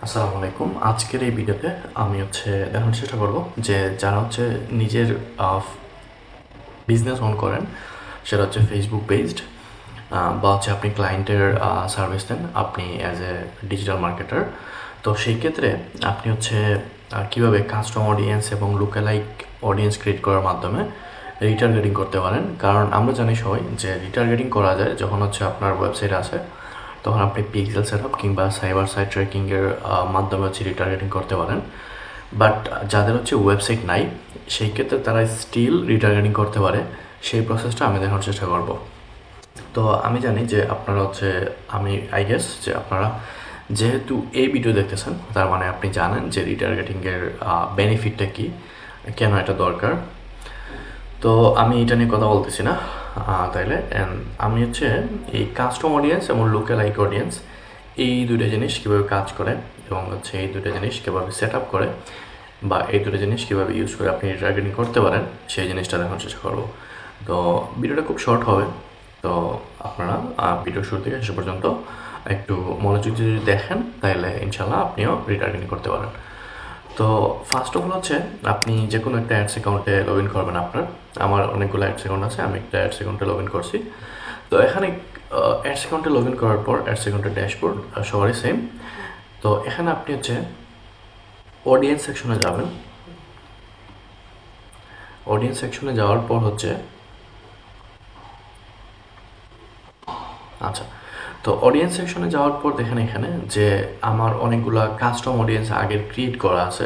আসসালামু আলাইকুম। আজকের এই ভিডিওতে আমি দেখানোর চেষ্টা করব যে যারা নিজের বিজনেস অন করেন, সেটা ফেসবুক বেসড, বা আপনি ক্লায়েন্টের সার্ভিস দেন আপনি অ্যাজ এ ডিজিটাল মার্কেটার। তো সেই ক্ষেত্রে আপনি কীভাবে কাস্টম অডিয়েন্স এবং লুকালাইক অডিয়েন্স ক্রিয়েট করার মাধ্যমে রিটার্গেটিং করতে পারেন। কারণ আমরা জানি সবাই যে রিটার্গেটিং করা যায় যখন আপনার ওয়েবসাইট আছে, তখন আপনি পিক্সেল সেটআপ কিংবা সাইবার সাইট ট্র্যাকিংয়ের মাধ্যমে রিটার্গেটিং করতে পারেন। বাট যাদের ওয়েবসাইট নাই, সেই ক্ষেত্রে তারা স্টিল রিটার্গেটিং করতে পারে। সেই প্রসেসটা আমি দেখানোর চেষ্টা করব। তো আমি জানি যে আপনারা আমি আই গেস যে আপনারা যেহেতু এই ভিডিও দেখতেছেন, তার মানে আপনি জানেন যে রিটার্গেটিংয়ের বেনিফিটটা কী, কেন এটা দরকার। তো আমি এটা নিয়ে কথা বলতেছি না। তাইলে আমি এই কাস্টম অডিয়েন্স এবং লুকালাইক অডিয়েন্স, এই দুটো জিনিস কীভাবে কাজ করে এবং এই দুটো জিনিস কীভাবে সেট আপ করে, বা এই দুটো জিনিস কীভাবে ইউজ করে আপনি টার্গেটিং করতে পারেন, সেই জিনিসটা দেখানোর চেষ্টা করবো। তো ভিডিওটা খুব শর্ট হবে, তো আপনারা ভিডিও শুরু থেকে শেষ পর্যন্ত একটু মনোযোগ যদি দেখেন, তাহলে ইনশাল্লাহ আপনিও রিটার্গেটিং করতে পারেন। তো ফার্স্ট অফ অল আপনি যে কোনো একটা অ্যাডস অ্যাকাউন্টে লগ ইন করবেন। আমার অনেকগুলো অ্যাডস অ্যাকাউন্ট আছে, আমি একটা অ্যাডস অ্যাকাউন্টে লগ ইন করছি। তো এখানে অ্যাডস অ্যাকাউন্টে লগ ইন করার পর অ্যাডস অ্যাকাউন্টের ড্যাশবোর্ড সবারই সেম। তো এখানে আপনি অডিয়েন্স সেকশনে যাবেন। অডিয়েন্স সেকশনে যাওয়ার পর আচ্ছা, তো অডিয়েন্স সেকশনে যাওয়ার পর দেখেন এখানে যে আমার অনেকগুলো কাস্টম অডিয়েন্স আগের ক্রিয়েট করা আছে,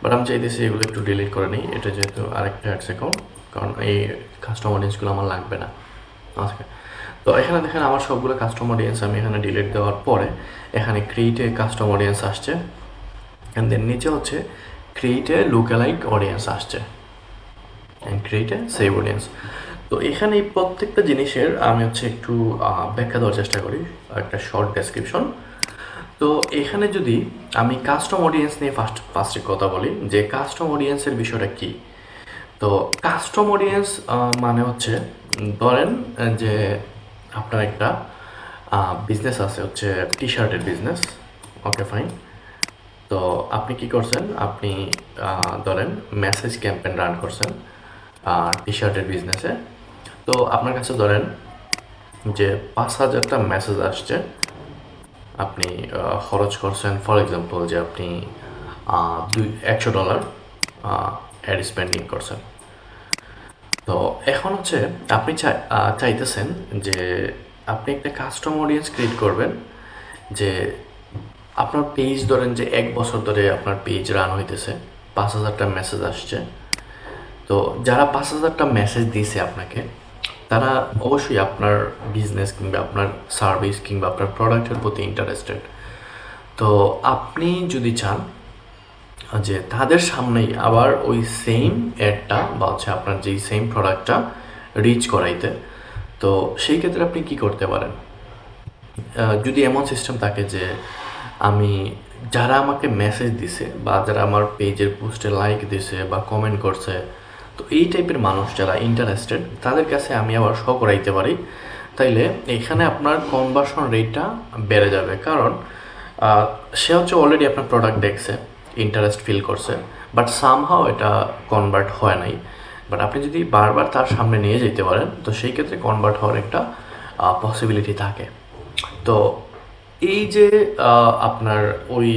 বাট আমি চাইতেছি এগুলো একটু ডিলিট করে নিই। এটা যেহেতু আরেকটা অ্যাডস অ্যাকাউন্ট, কারণ এই কাস্টম অডিয়েন্সগুলো আমার লাগবে না। আচ্ছা, তো এখানে দেখেন আমার সবগুলো কাস্টম অডিয়েন্স আমি এখানে ডিলিট দেওয়ার পরে এখানে ক্রিয়েট এ কাস্টম অডিয়েন্স আসছে, অ্যান্ড দেন নিচে ক্রিয়েট এ লুকালাইক অডিয়েন্স আসছে, and create a save audience. তো এখানে এই প্রত্যেকটা জিনিসের আমি একটু ব্যাখ্যা দেওয়ার চেষ্টা করি, একটা শর্ট ডেসক্রিপশন। তো এখানে যদি আমি কাস্টম অডিয়েন্স নিয়ে ফার্স্টে কথা বলি যে কাস্টম অডিয়েন্সের বিষয়টা কী। তো কাস্টম অডিয়েন্স মানে ধরেন যে আপনার একটা বিজনেস আছে, টি শার্টের বিজনেস। ওকে, ফাইন। তো আপনি কি করছেন, আপনি ধরেন মেসেজ ক্যাম্পেইন রান করছেন টি শার্টের বিজনেসে। তো আপনার কাছে ধরেন যে 5,000টা মেসেজ আসছে, আপনি খরচ করছেন ফর এক্সাম্পল যে আপনি $100 অ্যাড স্পেন্ডিং করছেন। তো এখন আপনি চাইতেছেন যে আপনি একটা কাস্টম অডিয়েন্স ক্রিয়েট করবেন, যে আপনার পেজ ধরেন যে 1 বছর ধরে আপনার পেজ রান হইতেছে, 5,000টা মেসেজ আসছে। তো যারা 5,000টা মেসেজ দিয়েছে আপনাকে, তারা অবশ্যই আপনার বিজনেস কিংবা আপনার সার্ভিস কিংবা আপনার প্রোডাক্টের প্রতি ইন্টারেস্টেড। তো আপনি যদি চান যে তাদের সামনেই আবার ওই সেম অ্যাডটা বা আপনার যেই সেম প্রোডাক্টটা রিচ করাইতে, তো সেই ক্ষেত্রে আপনি কি করতে পারেন, যদি এমন সিস্টেম থাকে যে আমি যারা আমাকে মেসেজ দিছে বা যারা আমার পেজের পোস্টে লাইক দিছে বা কমেন্ট করছে, তো এই টাইপের মানুষ যারা ইন্টারেস্টেড, তাদের কাছে আমি আবার শো করাইতে পারি। তাইলে এখানে আপনার কনভার্সন রেটটা বেড়ে যাবে, কারণ সে অলরেডি আপনার প্রোডাক্ট দেখছে, ইন্টারেস্ট ফিল করছে, বাট সামহাও এটা কনভার্ট হয় নাই। বাট আপনি যদি বারবার তার সামনে নিয়ে যেতে পারেন, তো সেই ক্ষেত্রে কনভার্ট হওয়ার একটা পসিবিলিটি থাকে। তো এই যে আপনার ওই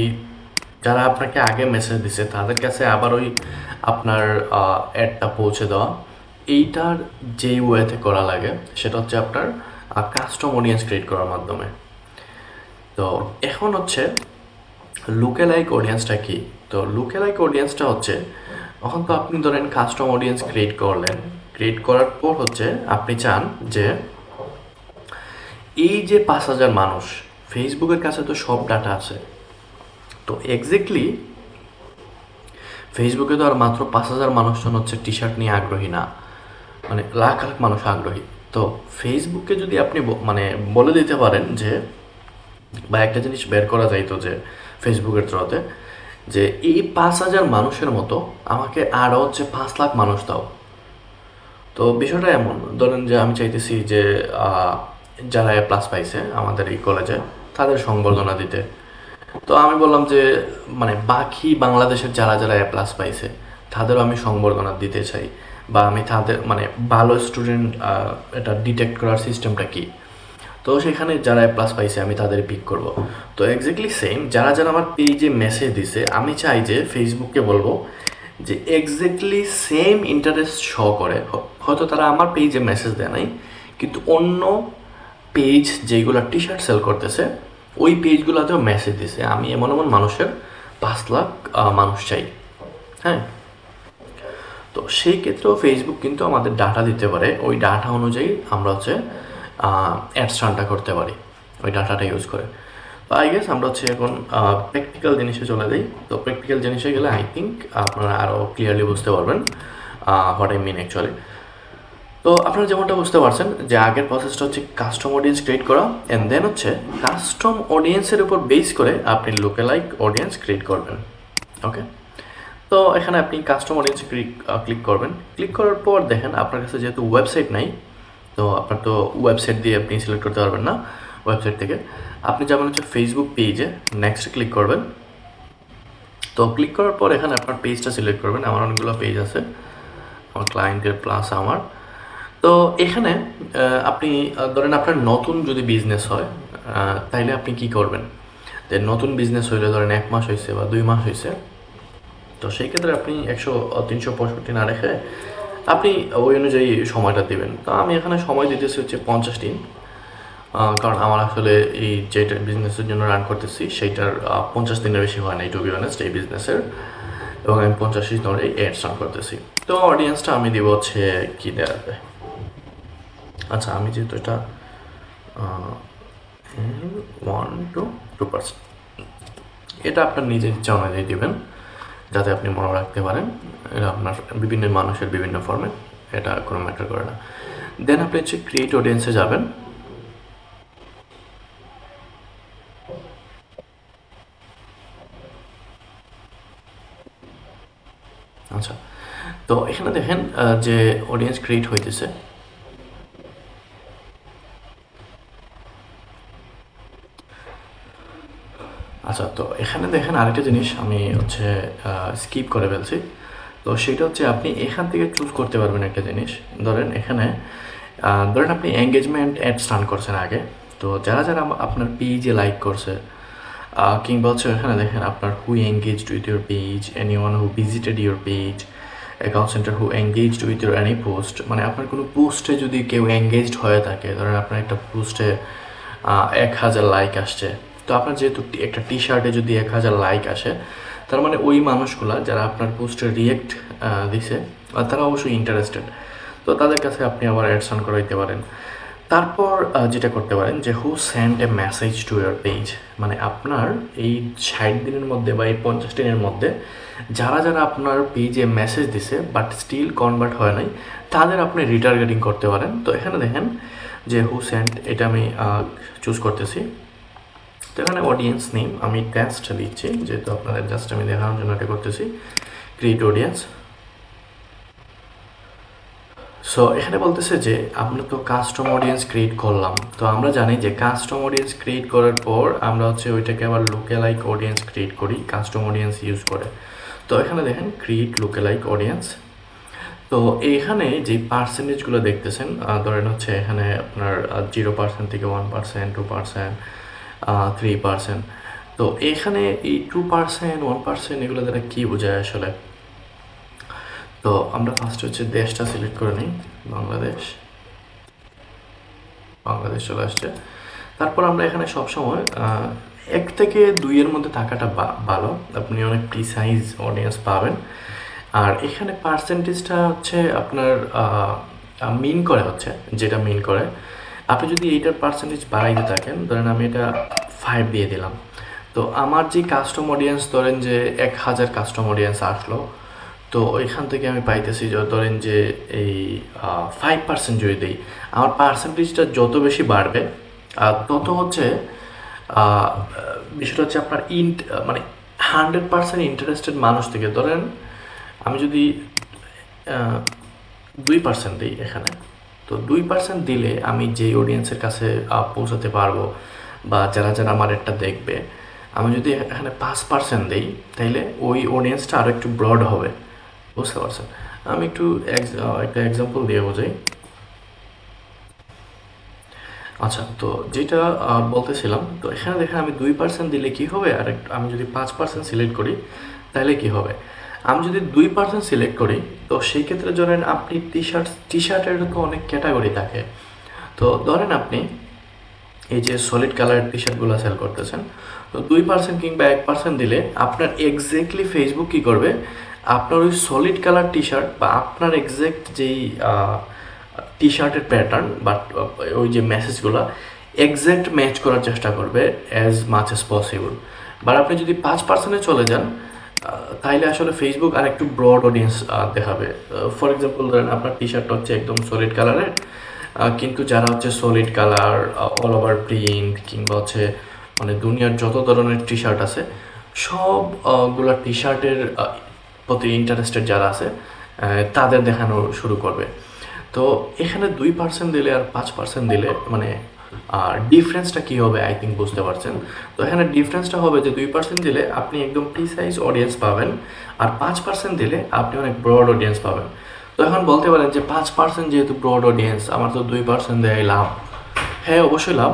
যারা আপনাকে আগে মেসেজ দিছে, তাদের কাছে আবার ওই আপনার অ্যাডটা পৌঁছে দেওয়া, এইটার যেই ওয়েতে করা লাগে সেটা আপনার কাস্টম অডিয়েন্স ক্রিয়েট করার মাধ্যমে। তো এখন লুকালাইক অডিয়েন্সটা কি। তো লুকালাইক অডিয়েন্সটা এখন তো আপনি ধরেন কাস্টম অডিয়েন্স ক্রিয়েট করলেন, ক্রিয়েট করার পর আপনি চান যে এই যে 5,000 মানুষ, ফেসবুকের কাছে তো সব ডাটা আছে। তো এক্স্যাক্টলি ফেসবুকে তো আর মাত্র 5,000 মানুষজন টি শার্ট নিয়ে আগ্রহী না, মানে লাখ লাখ মানুষ আগ্রহী। তো ফেসবুকে যদি আপনি মানে বলে দিতে পারেন যে, বা একটা জিনিস বের করা যাইতো যে ফেসবুকের থ্রুতে, যে এই 5,000 মানুষের মতো আমাকে আরও 5 লাখ মানুষ দাও। তো বিষয়টা এমন, ধরেন যে আমি চাইতেছি যে যারা A+ পাইছে আমাদের এই কলেজে, তাদের সংবর্ধনা দিতে। তো আমি বললাম যে মানে বাকি বাংলাদেশের যারা যারা এ প্লাস পাইছে তাদেরও আমি সংবর্ধনা দিতে চাই, বা আমি তাদের মানে ভালো স্টুডেন্ট এটা ডিটেক্ট করার সিস্টেমটা কি। তো সেখানে যারা এ প্লাস পাইছে আমি তাদের পিক করব। তো এক্স্যাক্টলি সেম যারা যারা আমার পেজে মেসেজ দিছে আমি চাই যে ফেসবুককে বলবো যে এক্স্যাক্টলি সেম ইন্টারেস্ট শো করে, হয়তো তারা আমার পেজে মেসেজ দেয় নাই কিন্তু অন্য পেজ যেগুলো টি শার্ট সেল করতেছে ওই পেজগুলোতেও মেসেজ দিছে। আমি এমন এমন মানুষের 5 লাখ মানুষ চাই। হ্যাঁ, তো সেই ক্ষেত্রেও ফেসবুক কিন্তু আমাদের ডাটা দিতে পারে, ওই ডাটা অনুযায়ী আমরা হচ্ছে অ্যাডস রানটা করতে পারি ওই ডাটাটা ইউজ করে। তো আই গেস আমরা হচ্ছে এখন প্র্যাকটিক্যাল জিনিসে চলে যাই। তো প্র্যাকটিক্যাল জিনিসে গেলে আই থিঙ্ক আপনারা আরও ক্লিয়ারলি বুঝতে পারবেন হোয়াট আই মিন অ্যাকচুয়ালি। তো আপনারা যেমনটা বুঝতে পারছেন যে আগের প্রসেসটা হচ্ছে কাস্টম অডিয়েন্স ক্রিয়েট করা, অ্যান্ড দেন হচ্ছে কাস্টম অডিয়েন্সের উপর বেস করে আপনি লোকালাইক অডিয়েন্স ক্রিয়েট করবেন। ওকে, তো এখানে আপনি কাস্টম অডিয়েন্স ক্লিক করবেন। ক্লিক করার পর দেখেন আপনার কাছে যেহেতু ওয়েবসাইট নাই, তো আপনার তো ওয়েবসাইট দিয়ে আপনি সিলেক্ট করতে পারবেন না। ওয়েবসাইট থেকে আপনি যাবেন হচ্ছে ফেসবুক পেজে, নেক্সট ক্লিক করবেন। তো ক্লিক করার পর এখানে আপনার পেজটা সিলেক্ট করবেন। আমার অনেকগুলো পেজ আছে, আমার ক্লায়েন্টের প্লাস আমার। তো এখানে আপনি ধরেন আপনার নতুন যদি বিজনেস হয় তাইলে আপনি কি করবেন, যে নতুন বিজনেস হইলে ধরেন 1 মাস হয়েছে বা 2 মাস হয়েছে, তো সেই ক্ষেত্রে আপনি 365 না রেখে আপনি ওই অনুযায়ী সময়টা দেবেন। তো আমি এখানে সময় দিতেছি হচ্ছে 50 দিন, কারণ আমার আসলে এই যেটা বিজনেসের জন্য রান করতেছি সেইটার 50 দিনের বেশি হয় না টু বি অনেস্ট এই বিজনেসের, এবং আমি 50 দিন ধরে এডস রান করতেছি। তো অডিয়েন্সটা আমি দিব হচ্ছে কি দেওয়া যায়। আচ্ছা, আমি যেহেতু এটা 1 to 2%, এটা আপনার নিজের ইচ্ছা অনুযায়ী দেবেন যাতে আপনি মনে রাখতে পারেন। এটা আপনার বিভিন্ন মানুষের বিভিন্ন ফর্মে, এটা কোনো ম্যাটার করে না। দেন আপনি হচ্ছে ক্রিয়েট অডিয়েন্সে যাবেন। আচ্ছা, তো এখানে দেখেন যে অডিয়েন্স ক্রিয়েট হইতেছে। আচ্ছা, তো এখানে দেখেন আরেকটা জিনিস আমি হচ্ছে স্কিপ করে ফেলছি। তো সেটা হচ্ছে আপনি এখান থেকে চুজ করতে পারবেন একটা জিনিস। ধরেন এখানে ধরেন আপনি এঙ্গেজমেন্ট অ্যাডস রান করছেন আগে, তো যারা যারা আপনার পেজে লাইক করছে, কিংবা হচ্ছে এখানে দেখেন আপনার who engaged with your page, anyone who visited your page, account center who engaged with your any post. মানে আপনার কোনো পোস্টে যদি কেউ এঙ্গেজড হয়ে থাকে, ধরেন আপনার একটা পোস্টে 1000 লাইক আসছে, তো আপনার যেহেতু একটা টি শার্টে যদি 1000 লাইক আসে, তার মানে ওই মানুষগুলা যারা আপনার পোস্টে রিয়েক্ট দিছে তারা অবশ্যই ইন্টারেস্টেড। তো তাদের কাছে আপনি আবার অ্যাডস রান করাইতে পারেন। তারপর যেটা করতে পারেন যে who send a message to your page, মানে আপনার এই 60 দিনের মধ্যে বা এই 50 দিনের মধ্যে যারা যারা আপনার পেজে মেসেজ দিছে বাট স্টিল কনভার্ট হয় নাই, তাদের আপনি রিটার্গেটিং করতে পারেন। তো এখানে দেখেন যে হু সেন্ড, এটা আমি চুজ করতেছি। তো এখানে অডিয়েন্স নেম আমি টেস্ট দিচ্ছি, যেহেতু আপনাদের জাস্ট আমি দেখানোর জন্য এটা করতেছি, ক্রিয়েট অডিয়েন্স। সো এখানে বলতেছে যে আমরা তো কাস্টম অডিয়েন্স ক্রিয়েট করলাম। তো আমরা জানি যে কাস্টম অডিয়েন্স ক্রিয়েট করার পর আমরা হচ্ছে ওইটাকে আবার লোকালাইক অডিয়েন্স ক্রিয়েট করি কাস্টম অডিয়েন্স ইউজ করে। তো এখানে দেখেন ক্রিয়েট লোকালাইক অডিয়েন্স। তো এখানে যে পার্সেন্টেজগুলো দেখতেছেন, ধরেন হচ্ছে এখানে আপনার 0% থেকে 1%, 2%, 3%। তো এখানে এই 2%, 1% এগুলো দ্বারা কী বোঝায় আসলে? তো আমরা ফার্স্ট হচ্ছে দেশটা সিলেক্ট করে নিই, বাংলাদেশ। বাংলাদেশ চলে আসছে। তারপর আমরা এখানে সবসময় 1 থেকে 2 এর মধ্যে থাকাটা ভালো, আপনি অনেক প্রিসাইজ অডিয়েন্স পাবেন। আর এখানে পার্সেন্টেজটা হচ্ছে আপনার মিন করে, হচ্ছে যেটা মিন করে আপনি যদি এইটার পার্সেন্টেজ বাড়াইতে থাকেন, ধরেন আমি এটা 5 দিয়ে দিলাম, তো আমার যে কাস্টম অডিয়েন্স ধরেন যে 1000 কাস্টম অডিয়েন্স আসলো, তো ওইখান থেকে আমি পাইতেছি যে ধরেন যে এই 5% যদি দিই, আমার পার্সেন্টেজটা যত বেশি বাড়বে তত হচ্ছে বিষয়টা হচ্ছে আপনার মানে 100% ইন্টারেস্টেড মানুষ থেকে, ধরেন আমি যদি 2% দিই এখানে, তো 2% দিলে আমি যে অডিয়েন্সের কাছে পৌঁছাতে পারবো বা যারা যারা আমার একটা দেখবে, আমি যদি এখানে 5% দিই তাইলে ওই অডিয়েন্সটা আরও একটু ব্রড হবে, বুঝতে পারছেন? আমি একটু একটা এক্সাম্পল দিয়ে বোঝাই। আচ্ছা, তো যেটা বলতেছিলাম, তো এখানে দেখেন আমি 2% দিলে কি হবে, আর আমি যদি 5% সিলেক্ট করি তাহলে কি হবে। আমি যদি 2% সিলেক্ট করি, তো সেই ক্ষেত্রে ধরেন আপনি টি শার্টের তো অনেক ক্যাটাগরি থাকে। তো ধরেন আপনি এই যে সলিড কালার টি শার্টগুলো সেল করতেছেন, তো 2% কিংবা 1% দিলে আপনার এক্স্যাক্টলি ফেসবুক কী করবে, আপনার ওই সলিড কালার টি শার্ট বা আপনার এক্স্যাক্ট যেই টি শার্টের প্যাটার্ন বা ওই যে মেসেজগুলো এক্স্যাক্ট ম্যাচ করার চেষ্টা করবে as much as possible. But আপনি যদি 5%-এ চলে যান, তাইলে আসলে ফেসবুক আর একটু ব্রড অডিয়েন্স দেখাবে। ফর এক্সাম্পল ধরেন আপনার টি শার্টটা হচ্ছে একদম সলিড কালারের, কিন্তু যারা হচ্ছে solid colour, all over print কিংবা হচ্ছে মানে দুনিয়ার যত ধরনের টি শার্ট আছে সবগুলা টি শার্টের প্রতি ইন্টারেস্টেড যারা আছে তাদের দেখানো শুরু করবে। তো এখানে 2% দিলে আর 5% দিলে মানে ডিফারেন্সটা কী হবে আই থিঙ্ক বুঝতে পারছেন। তো এখানে ডিফারেন্সটা হবে যে 2% দিলে আপনি একদম প্রিসাইজ অডিয়েন্স পাবেন, আর 5% দিলে আপনি অনেক ব্রড অডিয়েন্স পাবেন। তো এখন বলতে পারেন যে 5% যেহেতু ব্রড অডিয়েন্স, আমার তো 2% দেয় লাভ। হ্যাঁ, অবশ্যই লাভ,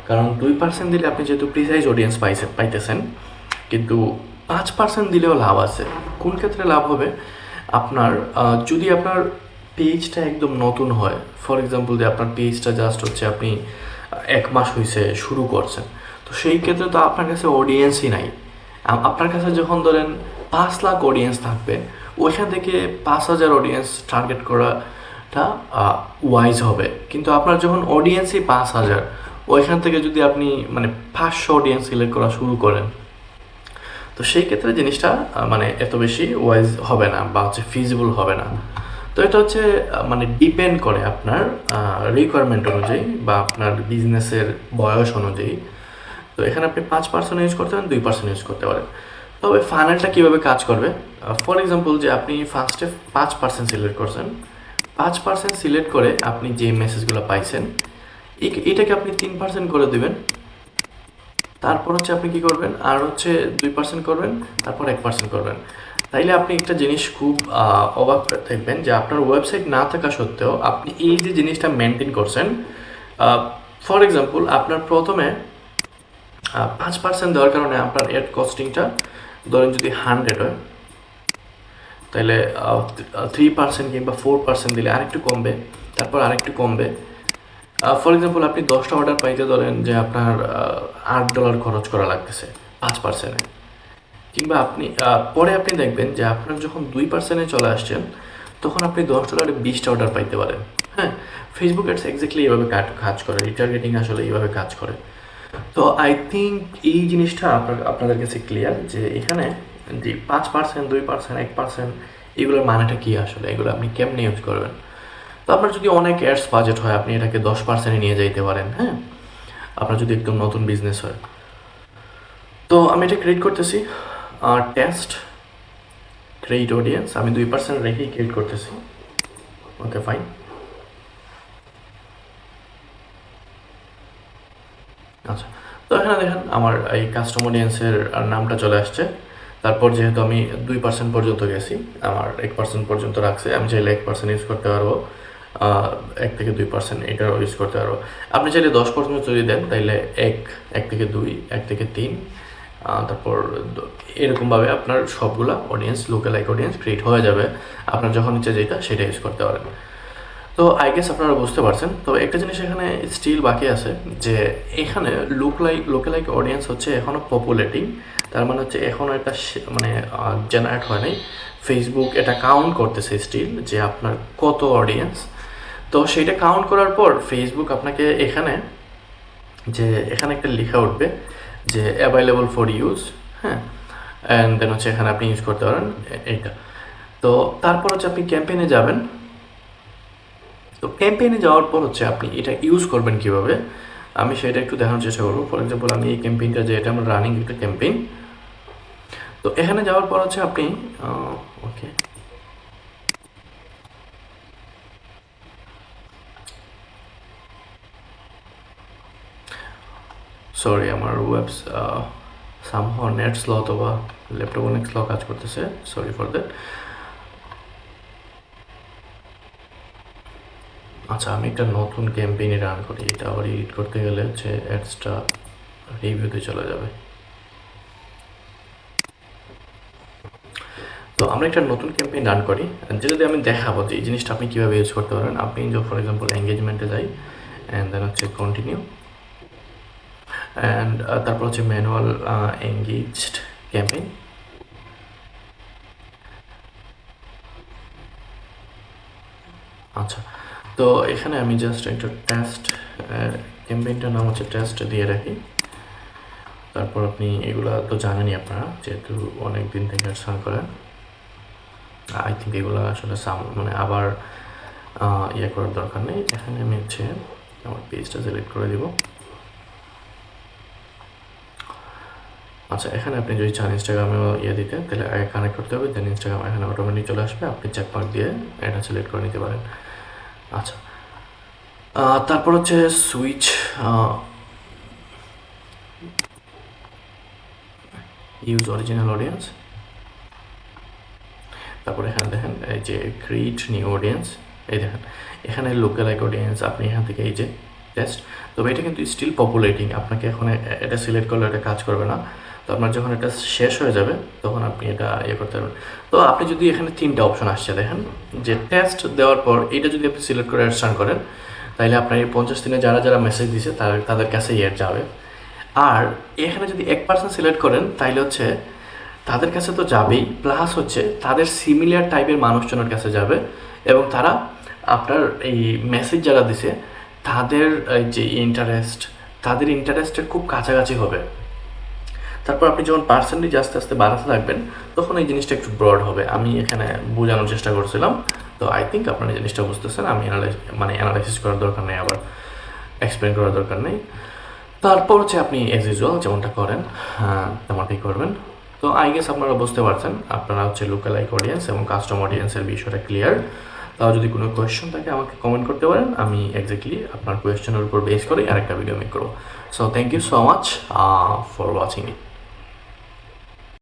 কারণ 2% দিলে আপনি যেহেতু প্রিসাইজ অডিয়েন্স পাইতেছেন, কিন্তু 5% দিলেও লাভ আছে। কোন ক্ষেত্রে লাভ হবে, আপনার যদি আপনার পেজটা একদম নতুন হয়, ফর এক্সাম্পল যে আপনার পেজটা জাস্ট হচ্ছে আপনি 1 মাস হয়েছে শুরু করছেন, তো সেই ক্ষেত্রে তো আপনার কাছে অডিয়েন্সই নাই। আপনার কাছে যখন ধরেন 5 লাখ অডিয়েন্স থাকবে, ওইখান থেকে 5,000 অডিয়েন্স টার্গেট করাটা ওয়াইজ হবে। কিন্তু আপনার যখন অডিয়েন্সই 5,000, ওইখান থেকে যদি আপনি মানে 500 অডিয়েন্স সিলেক্ট করা শুরু করেন, তো সেই ক্ষেত্রে জিনিসটা মানে এত বেশি ওয়াইজ হবে না বা হচ্ছে ফিজিবল হবে না। তো এটা হচ্ছে মানে ডিপেন্ড করে আপনার রিকোয়ারমেন্ট অনুযায়ী বা আপনার বিজনেসের বয়স অনুযায়ী। তো এখানে আপনি 5% ইউজ করতে পারেন, 2% ইউজ করতে পারেন। তবে ফানেলটা কীভাবে কাজ করবে, ফর এক্সাম্পল যে আপনি ফার্স্টে 5% সিলেক্ট করছেন, 5% সিলেক্ট করে আপনি যে মেসেজগুলো পাইছেন এটাকে আপনি 3% করে দেবেন। তারপর হচ্ছে আপনি কি করবেন, আর হচ্ছে 2% করবেন, তারপর 1% করবেন। তাইলে আপনি একটা জিনিস খুব অবাক থাকবেন যে আপনার ওয়েবসাইট না থাকা সত্ত্বেও আপনি এই যে জিনিসটা মেনটেন করছেন। ফর এক্সাম্পল আপনার প্রথমে 5% দেওয়ার কারণে আপনার এড কস্টিংটা ধরেন যদি 100 হয়, তাহলে 3% কিংবা 4% দিলে আরেকটু কমবে, তারপর আরেকটু কমবে। ফর এক্সাম্পল আপনি 10টা অর্ডার পাইতে ধরেন যে আপনার $8 খরচ করা লাগতেছে 5%-এ, কিংবা আপনি পরে আপনি দেখবেন যে আপনার যখন 2%-এ চলে আসছেন, তখন আপনি $10 20টা অর্ডার পাইতে পারেন। হ্যাঁ, ফেসবুক অ্যাডস এক্স্যাক্টলি এইভাবে কাজ করে, রিটার্গেটিং আসলে এইভাবে কাজ করে। তো আই থিঙ্ক এই জিনিসটা আপনাদের কাছে ক্লিয়ার যে এখানে যে 5%, 2%, 1% এগুলোর মানেটা কী আসলে, এগুলো আপনি কেমনে ইউজ করবেন। তো আপনার যদি অনেক অ্যাডস বাজেট হয়, আপনি এটাকে 10%-এ নিয়ে যাইতে পারেন। হ্যাঁ, আপনার যদি একদম নতুন বিজনেস হয়। তো আমি এটা ক্রিয়েট করতেছি, টেস্ট ক্রিয়েট অডিয়েন্স, আমি 2% রেখেই ক্রিয়েট করতেছি। ওকে, ফাইন। আচ্ছা, তো এখানে দেখেন আমার এই কাস্টম অডিয়েন্সের নামটা চলে আসছে। তারপর যেহেতু আমি 2% পর্যন্ত গেছি, আমার 1% পর্যন্ত রাখছে, আমি চাইলে 1% ইউজ করতে পারবো, 1 থেকে 2% এটাও ইউজ করতে পারবো। আপনি চাইলে 10% যদি দেন তাইলে 1 থেকে 2, 1 থেকে 3, তারপর এরকমভাবে আপনার সবগুলা অডিয়েন্স লোকালাইক অডিয়েন্স ক্রিয়েট হয়ে যাবে। আপনার যখন ইচ্ছে যেটা সেটা ইউজ করতে পারেন। তো আই গেস আপনারা বুঝতে পারছেন। তো একটা জিনিস এখানে স্টিল বাকি আছে যে এখানে লোকালাইক অডিয়েন্স হচ্ছে এখনও পপুলেটিং। তার মানে হচ্ছে এখনও এটা মানে জেনারেট হয় নাই। ফেসবুক এটা কাউন্ট করতেছে স্টিল যে আপনার কত অডিয়েন্স। তো সেইটা কাউন্ট করার পর ফেসবুক আপনাকে এখানে একটা লেখা উঠবে যে অ্যাভেলেবল ফর ইউজ। হ্যাঁ, অ্যান্ড দেন হচ্ছে এখানে আপনি ইউজ করতে পারেন এইটা। তো তারপর হচ্ছে আপনি ক্যাম্পেইনে যাবেন। তো ক্যাম্পেইনে যাওয়ার পর হচ্ছে আপনি এটা ইউজ করবেন কীভাবে, আমি সেটা একটু দেখানোর চেষ্টা করবো। ফর এক্সাম্পল আমি এই ক্যাম্পেইনটা, যে এটা আমার রানিং একটা ক্যাম্পেইন, তো এখানে যাওয়ার পর হচ্ছে আপনি ওকে, সরি আমার সামহাও নেট স্লো অথবা ল্যাপটপ অনেক স্লো কাজ করতেছে, সরি ফর দ্যাট। আচ্ছা, আমি একটা নতুন ক্যাম্পেইনে রান করি, এটা আবার এডিট করতে গেলে হচ্ছে অ্যাডসটা রিভিউতে চলে যাবে। তো আমরা একটা নতুন ক্যাম্পেইন রান করি, যেটাতে আমি দেখাবো যে এই জিনিসটা আপনি কীভাবে ইউজ করতে পারবেন। আপনি ফর এক্সাম্পল এঙ্গেজমেন্টে যাই, অ্যান্ড দেন হচ্ছে কন্টিনিউ, অ্যান্ড তারপর হচ্ছে ম্যানুয়াল এঙ্গেজড ক্যাম্পেইন। আচ্ছা, তো এখানে আমি জাস্ট একটা টেস্ট, ক্যাম্পেইনটার নাম হচ্ছে টেস্ট দিয়ে রাখি। তারপর আপনি এগুলা তো জানেনই আপনারা, যেহেতু অনেক দিন থেকে রান করেন। আই থিঙ্ক এগুলো আসলে মানে আবার ইয়ে করার দরকার নেই। এখানে আমি হচ্ছে আমার পেজটা সিলেক্ট করে দিব। আচ্ছা, এখানে আপনি যদি চান ইনস্টাগ্রামেও ইয়ে দিতে, তাহলে আগে কানেক্ট করতে হবে, দেন ইনস্টাগ্রাম এখানে অটোমেটিক চলে আসবে, আপনি চেকমার্ক দিয়ে এটা সিলেক্ট করে নিতে পারেন। আচ্ছা, তারপর হচ্ছে সুইচ ইউজ অরিজিনাল অডিয়েন্স। তারপরে এখানে দেখেন এই যে ক্রিয়েট নিউ অডিয়েন্স, এই দেখেন এখানে লোকালাইক অডিয়েন্স, আপনি এখান থেকে এই যে টেস্ট। তবে এটা কিন্তু স্টিল পপুলেটিং, আপনাকে এখন এটা সিলেক্ট করলে এটা কাজ করবে না। তো আপনার যখন এটা শেষ হয়ে যাবে তখন আপনি এটা ইয়ে করতে পারবেন। তো আপনি যদি এখানে 3টা অপশন আসছে দেখেন, যে টেস্ট দেওয়ার পর এটা যদি আপনি সিলেক্ট করে অ্যাড করেন, তাহলে আপনার এই 50 দিনে যারা যারা মেসেজ দিছে তাদের কাছে ইয়ে যাবে। আর এখানে যদি 1% সিলেক্ট করেন তাহলে হচ্ছে তাদের কাছে তো যাবেই, প্লাস হচ্ছে তাদের সিমিলার টাইপের মানুষজনের কাছে যাবে, এবং তারা আপনার এই মেসেজ যারা দিছে তাদের যে তাদের ইন্টারেস্টের খুব কাছাকাছি হবে। তারপর আপনি যখন পার্সেন্টেজ আস্তে আস্তে বাড়াতে থাকবেন তখন এই জিনিসটা একটু ব্রড হবে। আমি এখানে বোঝানোর চেষ্টা করছিলাম, তো আই থিঙ্ক আপনারা এই জিনিসটা বুঝতেছেন। আমি অ্যানালাইসিস করার দরকার নেই, আবার এক্সপ্লেন করার দরকার নেই। তারপর হচ্ছে আপনি অ্যাজ ইউজুয়াল যেমনটা করেন তেমনটাই করবেন। তো আই গেস আপনারা বুঝতে পারছেন, আপনারা হচ্ছে লোকালাইক অডিয়েন্স এবং কাস্টম অডিয়েন্সের বিষয়টা ক্লিয়ার। তাও যদি কোনো কোয়েশ্চেন থাকে আমাকে কমেন্ট করতে পারেন, আমি এক্স্যাক্টলি আপনার কোয়েশ্চেনের উপর বেস করে আরেকটা ভিডিও মেক করবো। So thank you so much for watching it.